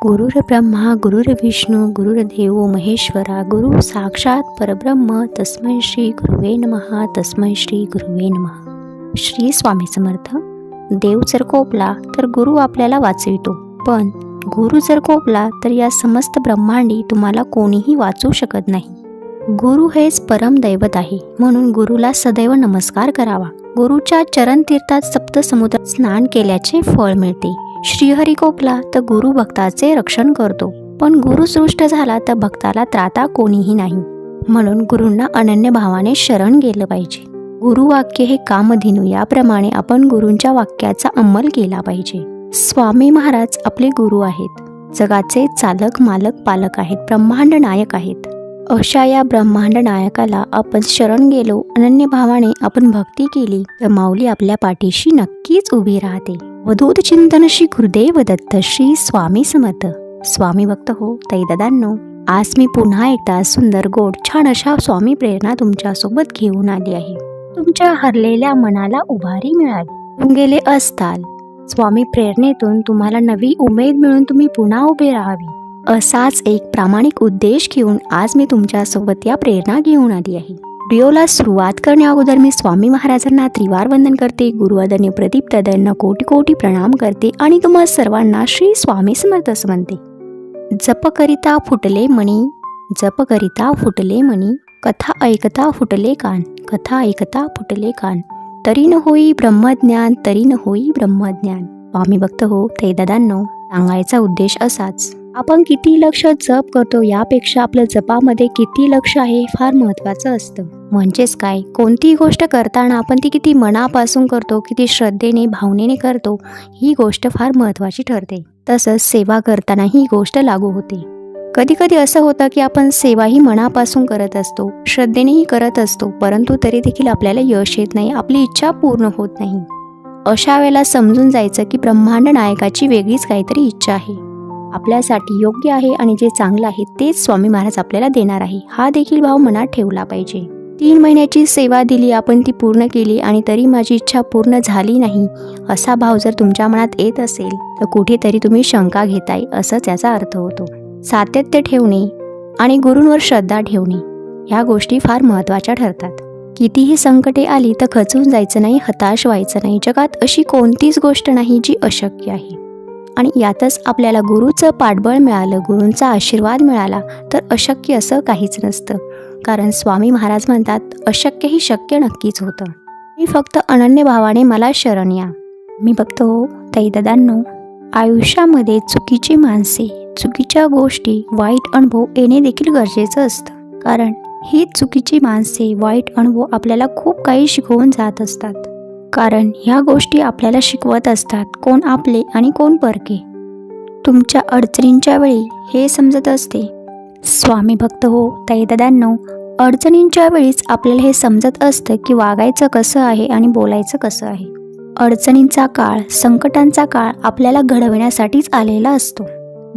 गुरुर्ब्रह्मा गुरुर्विष्णू गुरुर्देव महेश्वरा गुरु साक्षात परब्रह्म तस्मै श्री गुरुवे नमः तस्मै श्री गुरुवे नमः. श्री स्वामी समर्थ. देव जर कोपला तर गुरु आपल्याला वाचवितो, पण गुरु जर कोपला तर या समस्त ब्रह्मांडी तुम्हाला कोणीही वाचवू शकत नाही. गुरु हेच परम दैवत आहे, म्हणून गुरुला सदैव नमस्कार करावा. गुरुच्या चरणतीर्थात सप्तसमुद्रात स्नान केल्याचे फळ मिळते. श्रीहरी कोपला तर गुरु भक्ताचे रक्षण करतो, पण गुरु सृष्ट झाला तर भक्ताला त्राता कोणीही नाही. म्हणून गुरूंना अनन्य भावाने शरण गेलं पाहिजे. गुरुवाक्य हे कामधेनू, याप्रमाणे आपण गुरूंच्या वाक्याचा अंमल केला पाहिजे. स्वामी महाराज आपले गुरु आहेत, जगाचे चालक मालक पालक आहेत, ब्रह्मांड नायक आहेत. अशा या ब्रह्मांड नायकाला आपण शरण गेलो, अनन्य भावाने आपण भक्ती केली तर माऊली आपल्या पाठीशी नक्कीच उभी राहते. अवधूत चिंतन श्री गुरुदेव दत्त. श्री स्वामी समर्थ. स्वामी भक्त हो ताई दादांनो, आज मी पुन्हा एकदा सुंदर गोड छान अशा स्वामी प्रेरणा तुमच्या सोबत घेऊन आली आहे. तुमच्या हरलेल्या मनाला उभारी मिळावी, गेले असताल स्वामी प्रेरणेतून तुम्हाला नवी उमेद मिळून तुम्ही पुन्हा उभे राहावी, असाच एक प्रामाणिक उद्देश घेऊन आज मी तुमच्यासोबत या प्रेरणा घेऊन आली आहे. व्हिडिओला सुरुवात करण्या अगोदर मी स्वामी महाराजांना त्रिवार वंदन करते, गुरुआदरणीय प्रदीप दादांना कोटी कोटी प्रणाम करते आणि तुम्हा सर्वांना श्री स्वामी समर्थ म्हणते. जप करिता फुटले मणी, जप करिता फुटले मणी, कथा ऐकता फुटले कान, कथा ऐकता फुटले कान, तरी न होई ब्रह्मज्ञान, तरी न होई ब्रह्मज्ञान. स्वामी भक्त हो ताई दादांनो, सांगायचा उद्देश असाच. आपण किती लक्ष जप करतो यापेक्षा आपल्या जपामध्ये किती लक्ष आहे हे फार महत्त्वाचं असतं. म्हणजेच काय, कोणतीही गोष्ट करताना आपण ती किती मनापासून करतो, किती श्रद्धेने भावनेने करतो, ही गोष्ट फार महत्त्वाची ठरते. तसंच सेवा करताना ही गोष्ट लागू होते. कधी कधी असं होतं की आपण सेवाही मनापासून करत असतो, श्रद्धेनेही करत असतो, परंतु तरी देखील आपल्याला यश येत नाही, आपली इच्छा पूर्ण होत नाही. अशा वेळेला समजून जायचं की ब्रह्मांड नायकाची वेगळीच काहीतरी इच्छा आहे, आपल्यासाठी योग्य आहे आणि जे चांगलं आहे तेच स्वामी महाराज आपल्याला देणार आहे, हा देखील भाव मनात ठेवला पाहिजे. 3 महिन्याची सेवा दिली, आपण ती पूर्ण केली आणि तरी माझी इच्छा पूर्ण झाली नाही, असा भाव जर तुमच्या मनात येत असेल तर कुठेतरी तुम्ही शंका घेताय, असंच याचा अर्थ होतो. सातत्य ठेवणे आणि गुरूंवर श्रद्धा ठेवणे ह्या गोष्टी फार महत्त्वाच्या ठरतात. कितीही संकटे आली तर खचून जायचं नाही, हताश व्हायचं नाही. जगात अशी कोणतीच गोष्ट नाही जी अशक्य आहे, आणि यातच आपल्याला गुरुचं पाठबळ मिळालं, गुरूंचा आशीर्वाद मिळाला तर अशक्य असं काहीच नसतं. कारण स्वामी महाराज म्हणतात, अशक्य ही शक्य नक्कीच होतं. मी फक्त अनन्य भावाने मला शरण या. मी बघतो ताई दादांनो, आयुष्यामध्ये चुकीची माणसे, चुकीच्या गोष्टी, वाईट अनुभव येणे देखील गरजेचं असतं. कारण ही चुकीची माणसे, वाईट अनुभव आपल्याला खूप काही शिकवून जात असतात. कारण ह्या गोष्टी आपल्याला शिकवत असतात कोण आपले आणि कोण परके. तुमच्या अडचणींच्या वेळी हे समजत असते. स्वामी भक्त हो ताई दादांनो, अडचणींच्या वेळीच आपल्याला हे समजत असतं की वागायचं कसं आहे आणि बोलायचं कसं आहे. अडचणींचा काळ, संकटांचा काळ आपल्याला घडवण्यासाठीच आलेला असतो.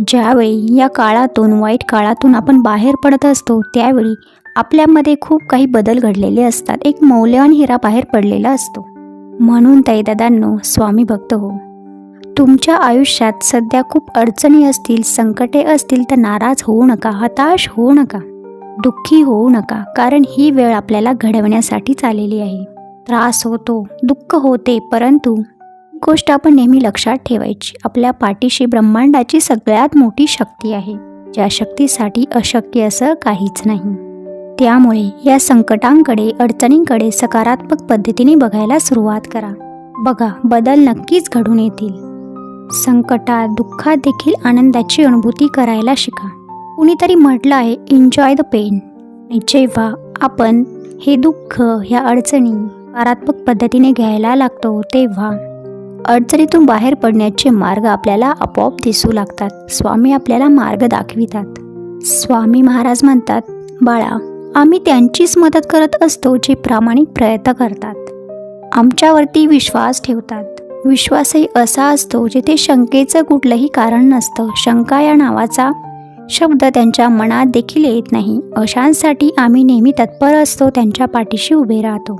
ज्यावेळी या काळातून, वाईट काळातून आपण बाहेर पडत असतो, त्यावेळी आपल्यामध्ये खूप काही बदल घडलेले असतात. एक मौल्यवान हिरा बाहेर पडलेला असतो. म्हणून ताई दादांनो, स्वामी भक्त हो, तुमच्या आयुष्यात सध्या खूप अडचणी असतील, संकटे असतील तर नाराज होऊ नका, हताश होऊ नका, दुःखी होऊ नका. कारण ही वेळ आपल्याला घडवण्यासाठीच आलेली आहे. त्रास होतो, दुःख होते, परंतु गोष्ट आपण नेहमी लक्षात ठेवायची, आपल्या पाठीशी ब्रह्मांडाची सगळ्यात मोठी शक्ती आहे, ज्या शक्तीसाठी अशक्य असं काहीच नाही. त्यामुळे या संकटांकडे, अडचणींकडे सकारात्मक पद्धतीने बघायला सुरुवात करा. बघा, बदल नक्कीच घडून येतील. संकटात, दुःखात देखील आनंदाची अनुभूती करायला शिका. कुणीतरी म्हटलं आहे, एन्जॉय द पेन. जेव्हा आपण हे दुःख, ह्या अडचणी सकारात्मक पद्धतीने घ्यायला लागतो, तेव्हा अडचणीतून बाहेर पडण्याचे मार्ग आपल्याला आपोआप दिसू लागतात. स्वामी आपल्याला मार्ग दाखवितात. स्वामी महाराज म्हणतात, बाळा, आम्ही त्यांचीच मदत करत असतो जे प्रामाणिक प्रयत्न करतात, आमच्यावरती विश्वास ठेवतात. विश्वासही असा असतो जिथे शंकेचं कुठलंही कारण नसतं. शंका या नावाचा शब्द त्यांच्या मनात देखील येत नाही. अशांसाठी आम्ही नेहमी तत्पर असतो, त्यांच्या पाठीशी उभे राहतो.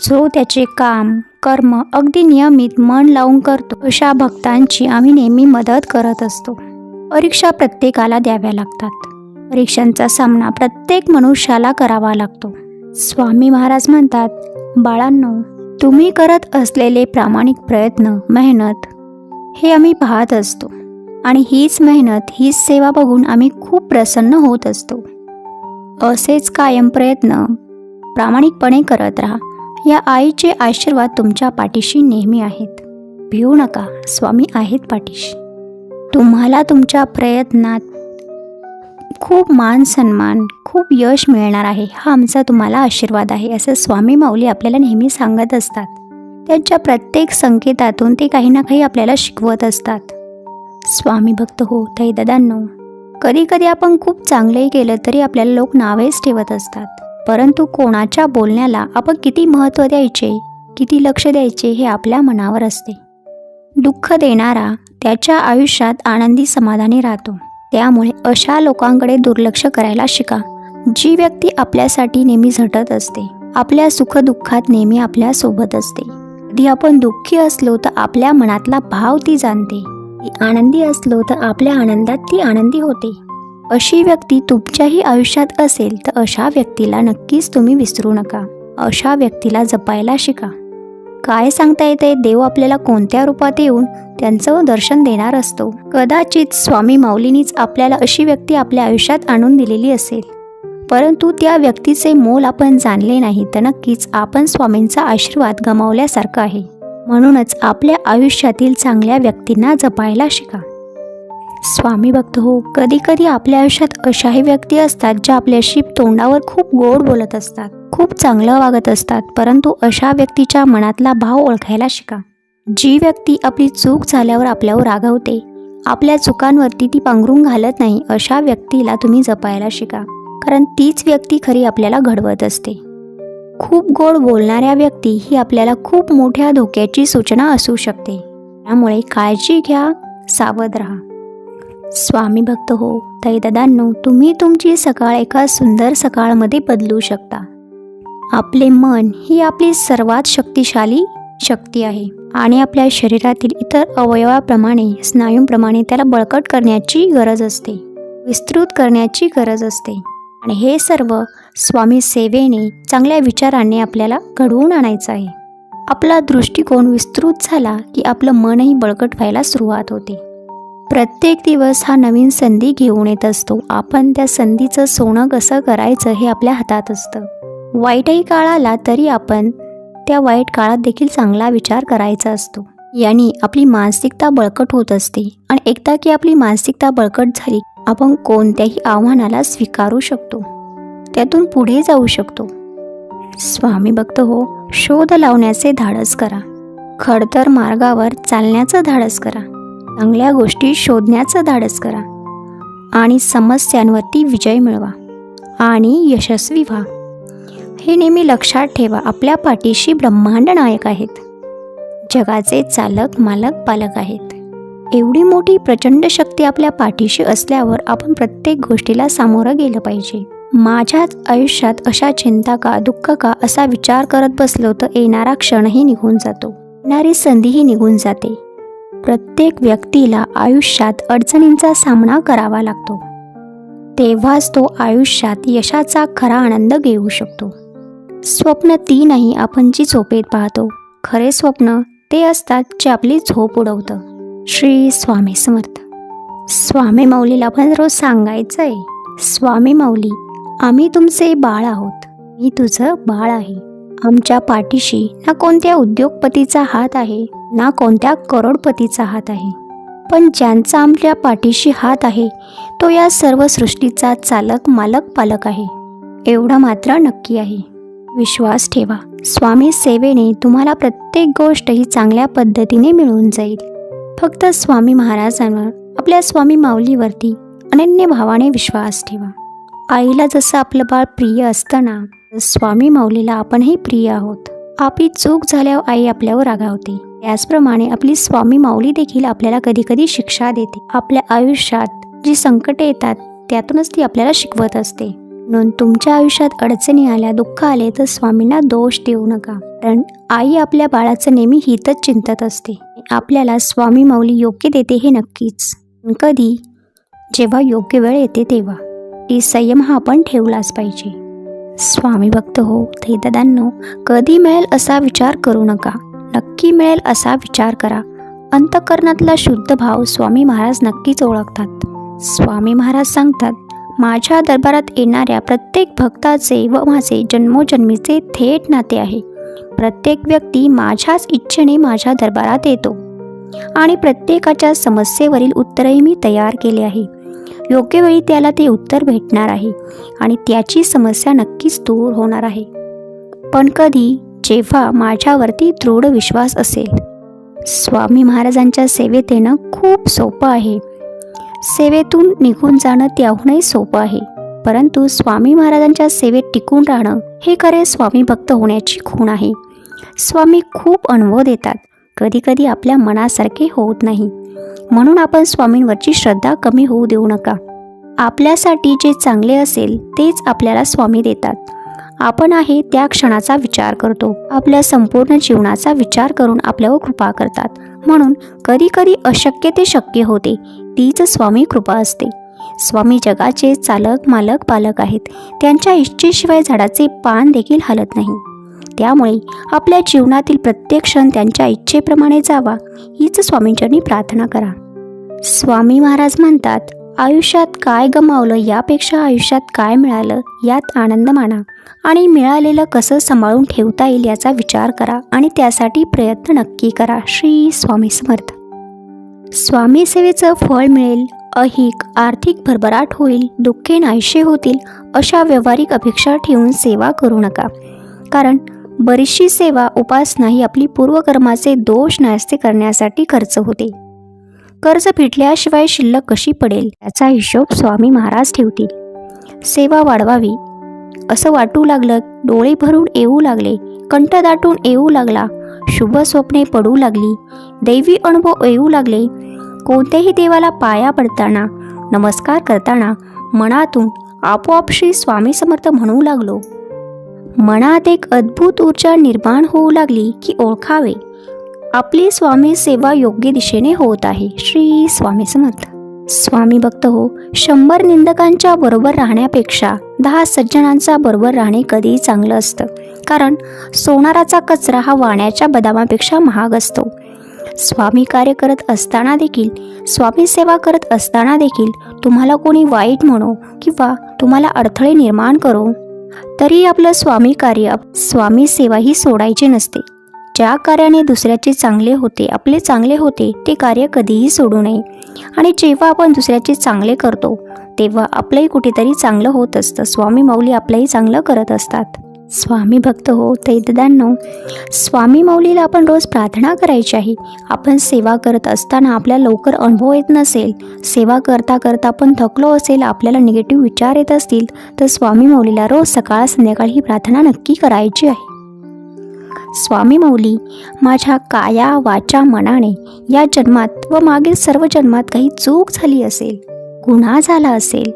जो त्याचे काम, कर्म अगदी नियमित मन लावून करतो, अशा भक्तांची आम्ही नेहमी मदत करत असतो. परीक्षा प्रत्येकाला द्याव्या लागतात. परीक्षांचा सामना प्रत्येक मनुष्याला करावा लागतो. स्वामी महाराज म्हणतात, बाळांनो, तुम्ही करत असलेले प्रामाणिक प्रयत्न, मेहनत हे आम्ही पाहत असतो आणि हीच मेहनत, हीच सेवा बघून आम्ही खूप प्रसन्न होत असतो. असेच कायम प्रयत्न प्रामाणिकपणे करत राहा. या आईचे आशीर्वाद तुमच्या पाठीशी नेहमी आहेत. भिवू नका, स्वामी आहेत पाठीशी. तुम्हाला तुमच्या प्रयत्नात खूप मान सन्मान, खूप यश मिळणार आहे, हा आमचा तुम्हाला आशीर्वाद आहे, असं स्वामी माऊली आपल्याला नेहमी सांगत असतात. त्यांच्या प्रत्येक संकेतातून ते काही ना काही आपल्याला शिकवत असतात. स्वामी भक्त हो ताई दादांनो, कधी कधी आपण खूप चांगलंही केलं तरी आपल्याला लोक नावेच ठेवत असतात. परंतु कोणाच्या बोलण्याला आपण किती महत्त्व द्यायचे, किती लक्ष द्यायचे हे आपल्या मनावर असते. दुःख देणारा त्याच्या आयुष्यात आनंदी समाधानी राहतो. त्यामुळे अशा लोकांकडे दुर्लक्ष करायला शिका. जी व्यक्ती आपल्यासाठी नेहमी झटत असते, आपल्या सुखदुःखात नेहमी आपल्या सोबत असते. कधी आपण दुःखी असलो तर आपल्या मनातला भाव ती जाणते, आनंदी असलो तर आपल्या आनंदात ती आनंदी होते. अशी व्यक्ती तुमच्याही आयुष्यात असेल तर अशा व्यक्तीला नक्कीच तुम्ही विसरू नका. अशा व्यक्तीला जपायला शिका. काय सांगता येते, देव आपल्याला कोणत्या रूपात येऊन त्यांचं दर्शन देणार असतो. कदाचित स्वामी माऊलींनीच आपल्याला अशी व्यक्ती आपल्या आयुष्यात आणून दिलेली असेल, परंतु त्या व्यक्तीचे मोल आपण जाणले नाही तर नक्कीच आपण स्वामींचा आशीर्वाद गमावल्यासारखं आहे. म्हणूनच आपल्या आयुष्यातील चांगल्या व्यक्तींना जपायला शिका. स्वामी भक्त हो, कधी कधी आपल्या आयुष्यात अशाही व्यक्ती असतात ज्या आपल्याशी तोंडावर खूप गोड बोलत असतात, खूप चांगलं वागत असतात, परंतु अशा व्यक्तीच्या मनातला भाव ओळखायला शिका. जी व्यक्ती आपली चूक झाल्यावर आपल्यावर रागावते, आपल्या चुकांवरती ती पांघरून घालत नाही, अशा व्यक्तीला तुम्ही जपायला शिका. कारण तीच व्यक्ती खरी आपल्याला घडवत असते. खूप गोड बोलणाऱ्या व्यक्ती ही आपल्याला खूप मोठ्या धोक्याची सूचना असू शकते. त्यामुळे काळजी घ्या, सावध राहा. स्वामी भक्त हो ताई दादांनो, तुम्ही तुमची सकाळ एका सुंदर सकाळमध्ये बदलू शकता. आपले मन ही आपली सर्वात शक्तिशाली शक्ती आहे आणि आपल्या शरीरातील इतर अवयवाप्रमाणे, स्नायूंप्रमाणे त्याला बळकट करण्याची गरज असते, विस्तृत करण्याची गरज असते. आणि हे सर्व स्वामी सेवेने, चांगल्या विचारांनी आपल्याला घडवून आणायचं आहे. आपला दृष्टिकोन विस्तृत झाला की आपलं मनही बळकट व्हायला सुरुवात होते. प्रत्येक दिवस हा नवीन संधी घेऊन येत असतो. आपण त्या संधीचं सोनं कसं करायचं हे आपल्या हातात असतं. वाईटही काळ आला तरी आपण त्या वाईट काळात देखील चांगला विचार करायचा असतो. याने आपली मानसिकता बळकट होत असते आणि एकदा की आपली मानसिकता बळकट झाली, आपण कोणत्याही आव्हानाला स्वीकारू शकतो, त्यातून पुढे जाऊ शकतो. स्वामी भक्त हो, शोध लावण्याचे धाडस करा. खडतर मार्गावर चालण्याचं धाडस करा. चांगल्या गोष्टी शोधण्याचं धाडस करा आणि समस्यांवरती विजय मिळवा आणि यशस्वी व्हा. हे नेहमी लक्षात ठेवा, आपल्या पाठीशी ब्रह्मांड नायक आहेत, जगाचे चालक, मालक, पालक आहेत. एवढी मोठी प्रचंड शक्ती आपल्या पाठीशी असल्यावर आपण प्रत्येक गोष्टीला सामोरं गेलं पाहिजे. माझ्याच आयुष्यात अशा चिंता का, दुःख का असा विचार करत बसलो तर येणारा क्षणही निघून जातो, येणारी संधीही निघून जाते. प्रत्येक व्यक्तीला आयुष्यात अडचणींचा सामना करावा लागतो, तेव्हाच तो आयुष्यात यशाचा खरा आनंद घेऊ शकतो. स्वप्न ती नाही आपण जी झोपेत पाहतो, खरे स्वप्न ते असतात जे आपली झोप उडवतं. श्री स्वामी समर्थ. स्वामी माऊलीला आपण रोज सांगायचं आहे, स्वामी माऊली, आम्ही तुमचे बाळ आहोत, मी तुझं बाळ आहे. आमच्या पाठीशी ना कोणत्या उद्योगपतीचा हात आहे, ना कोणत्या करोडपतीचा हात आहे, पण ज्यांचा आमच्या पाठीशी हात आहे तो या सर्व सृष्टीचा चालक, मालक, पालक आहे. एवढं मात्र नक्की आहे. विश्वास ठेवा, स्वामी सेवेने तुम्हाला प्रत्येक गोष्ट ही चांगल्या पद्धतीने मिळून जाईल. फक्त स्वामी महाराजांवर, आपल्या स्वामी माऊलीवरती अनन्य भावाने विश्वास ठेवा. आईला जसं आपलं बाळ प्रिय असतं ना, स्वामी माऊलीला आपणही प्रिय आहोत. आपली चूक झाल्यावर आई आपल्यावर रागावते, त्याचप्रमाणे आपली स्वामी माऊली देखील आपल्याला कधी कधी शिक्षा देते. आपल्या आयुष्यात जी संकटे येतात त्यातूनच ती आपल्याला शिकवत असते. म्हणून तुमच्या आयुष्यात अडचणी आल्या, दुःख आले तर स्वामींना दोष देऊ नका, कारण आई आपल्या बाळाचं नेहमी हितच चिंतत असते. आपल्याला स्वामी माऊली योग्य देते हे नक्कीच. कधी जेव्हा योग्य वेळ येते तेव्हा. की संयम हा आपण ठेवलाच पाहिजे. स्वामी भक्त हो, दादांनो, कधी मिळेल असा विचार करू नका, नक्की मिळेल असा विचार करा. अंतःकरणातला शुद्ध भाव स्वामी महाराज नक्कीच ओळखतात. स्वामी महाराज सांगतात, माझ्या दरबारात येणाऱ्या प्रत्येक भक्ताचे व माझे जन्मोजन्मीचे थेट नाते आहे. प्रत्येक व्यक्ती माझ्याच इच्छेने माझ्या दरबारात येतो आणि प्रत्येकाच्या समस्येवरील उत्तरही मी तयार केले आहे. योग्य वेळी त्याला ते उत्तर भेटणार आहे आणि त्याची समस्या नक्कीच दूर होणार आहे. पण कधी? जेव्हा माझ्यावरती दृढ विश्वास असेल. स्वामी महाराजांच्या सेवेत येणं खूप सोपं आहे. सेवेतून निघून जाणं त्याहूनही सोपं आहे. परंतु स्वामी महाराजांच्या सेवेत टिकून राहणं हे खरे स्वामी भक्त होण्याची खूण आहे. स्वामी खूप अनुभव देतात. कधीकधी आपल्या मनासारखे होत नाही, म्हणून आपण स्वामींवरची श्रद्धा कमी होऊ देऊ नका. आपल्यासाठी जे चांगले असेल तेच आपल्याला स्वामी देतात. आपण आहे त्या क्षणाचा विचार करतो. आपल्या संपूर्ण जीवनाचा विचार करून आपल्यावर कृपा करतात. म्हणून कधी कधी अशक्य ते शक्य होते. तीच स्वामी कृपा असते. स्वामी जगाचे चालक मालक पालक आहेत. त्यांच्या इच्छेशिवाय झाडाचे पान देखील हलत नाही. त्यामुळे आपल्या जीवनातील प्रत्येक क्षण त्यांच्या इच्छेप्रमाणे जावा हीच स्वामींचरणी प्रार्थना करा. स्वामी महाराज म्हणतात, आयुष्यात काय गमावलं यापेक्षा आयुष्यात काय मिळालं यात आनंद माना आणि मिळालेलं कसं सांभाळून ठेवता येईल याचा विचार करा आणि त्यासाठी प्रयत्न नक्की करा. श्री स्वामी समर्थ. स्वामी सेवेचं फळ मिळेल, ऐहिक आर्थिक भरभराट होईल, दुःखे नाहीसे होतील अशा व्यावहारिक अपेक्षा ठेवून सेवा करू नका. कारण बरीचशी सेवा उपासना ही आपली पूर्वकर्माचे दोष नाहीसे करण्यासाठी खर्च होते. कर्ज फिटल्याशिवाय शिल्लक कशी पडेल याचा हिशोब स्वामी महाराज ठेवतील. सेवा वाढवावी असं वाटू लागलं, डोळे भरून येऊ लागले, कंठ दाटून येऊ लागला, शुभ स्वप्ने पडू लागली, दैवी अनुभव येऊ लागले. कोणत्याही देवाला पाया पडताना नमस्कार करताना मनातून आपोआप श्री स्वामी समर्थ म्हणू लागलो. मनात एक अद्भुत ऊर्जा निर्माण होऊ लागली की ओळखावे, आपली स्वामी सेवा योग्य दिशेने होत आहे. श्री स्वामी समर्थ. स्वामी भक्त हो, 100 निंदकांच्या बरोबर राहण्यापेक्षा 10 सज्जनांचा बरोबर राहणे कधीही चांगलं असतं. कारण सोनाराचा कचरा हा वाण्याच्या बदामापेक्षा महाग असतो. स्वामी कार्य करत असताना देखील, स्वामी सेवा करत असताना देखील तुम्हाला कोणी वाईट म्हणो किंवा तुम्हाला अडथळे निर्माण करो तरी आपलं स्वामी कार्य, स्वामी सेवा ही सोडायची नसते. ज्या कार्याने दुसऱ्याचे चांगले होते, आपले चांगले होते, ते कार्य कधीही सोडू नये. आणि जेव्हा आपण दुसऱ्याचे चांगले करतो तेव्हा आपलंही कुठेतरी चांगलं होत असतं. स्वामी माऊली आपलंही चांगलं करत असतात. स्वामी भक्त हो, दादांनो, स्वामी माऊलीला आपण रोज प्रार्थना करायची आहे. आपण सेवा करत असताना आपल्याला लवकर अनुभव येत नसेल, सेवा करता करता आपण थकलो असेल, आपल्याला निगेटिव्ह विचार येत असतील तर स्वामी माऊलीला रोज सकाळ संध्याकाळी ही प्रार्थना नक्की करायची आहे. स्वामी माऊली, माझ्या काया वाचा मनाने या जन्मात व मागील सर्व जन्मात काही चूक झाली असेल, गुन्हा झाला असेल,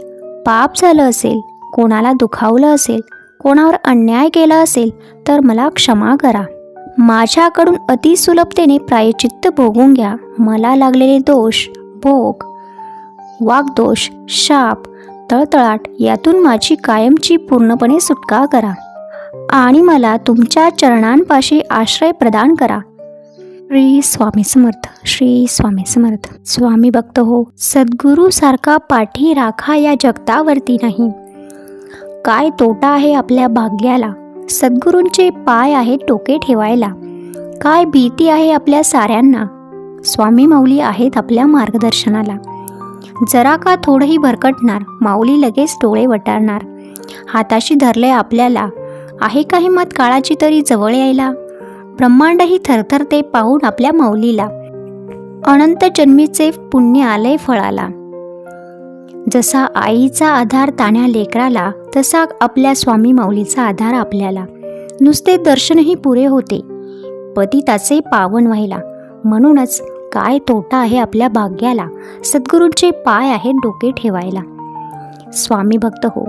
पाप झालं असेल, कोणाला दुखावलं असेल, कोणावर अन्याय केला असेल तर मला क्षमा करा. माझ्याकडून अतिसुलभतेने प्रायश्चित्त भोगून घ्या. मला लागलेले दोष, भोग, वागदोष, शाप, तळतळाट यातून माझी कायमची पूर्णपणे सुटका करा आणि मला तुमच्या चरणांपाशी आश्रय प्रदान करा. श्री स्वामी समर्थ. श्री स्वामी समर्थ. स्वामी भक्त हो, सद्गुरू सारखा पाठी राखा या जगतावरती नाही. काय तोटा आहे आपल्या भाग्याला, सद्गुरूंचे पाय आहेत टोके ठेवायला. काय भीती आहे आपल्या साऱ्यांना, स्वामी माऊली आहेत आपल्या मार्गदर्शनाला. जरा का थोडंही भरकटणार, माऊली लगेच डोळे वटारणार. हाताशी धरले आपल्याला, आहे का हिंमत काळाची तरी जवळ यायला. ब्रह्मांडही थरथरते पाहून आपल्या माऊलीला. अनंत जन्मीचे पुण्य आलंय फळाला. जसा आईचा आधार तान्ह्या लेकराला, तसा आपल्या स्वामी माऊलीचा आधार आपल्याला. नुसते दर्शनही पुरे होते पतिताचे पावन व्हायला. म्हणूनच काय तोटा आहे आपल्या भाग्याला, सद्गुरूंचे पाय आहेत डोके ठेवायला. स्वामी भक्त हो,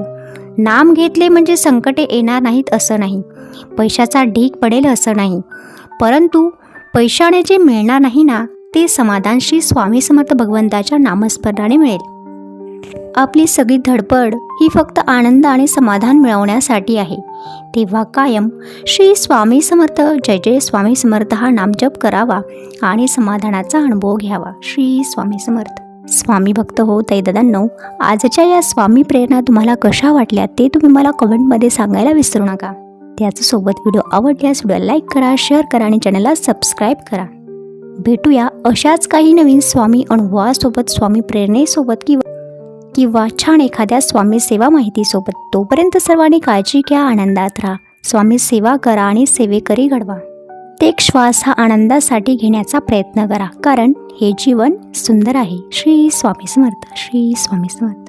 नाम घेतले म्हणजे संकटे येणार नाहीत असं नाही, पैशाचा ढीग पडेल असं नाही, परंतु पैशाने जे मिळणार नाही ना, ते समाधान श्री स्वामी समर्थ भगवंताच्या नामस्मरणाने मिळेल. आपली सगळी धडपड ही फक्त आनंद आणि समाधान मिळवण्यासाठी आहे, तेव्हा कायम श्री स्वामी समर्थ, जय जय स्वामी समर्थ हा नामजप करावा आणि समाधानाचा अनुभव घ्यावा. श्री स्वामी समर्थ. स्वामी भक्त हो ताई दादांनो, आजच्या या स्वामी प्रेरणा तुम्हाला कशा वाटल्या ते तुम्ही मला कमेंटमध्ये सांगायला विसरू नका. त्याचसोबत व्हिडिओ आवडल्यास व्हिडिओ लाईक करा, शेअर करा आणि चॅनलला सबस्क्राईब करा. भेटूया अशाच काही नवीन स्वामी अनुभवासोबत, स्वामी प्रेरणेसोबत किंवा छान एखाद्या स्वामी सेवा माहितीसोबत. तोपर्यंत सर्वांनी काळजी घ्या, आनंदात राहा, स्वामी सेवा करा आणि सेवेकरी घडवा. प्रत्येक श्वास हा आनंदासाठी घेण्याचा प्रयत्न करा, कारण हे जीवन सुंदर आहे. श्री स्वामी समर्थ. श्री स्वामी समर्थ.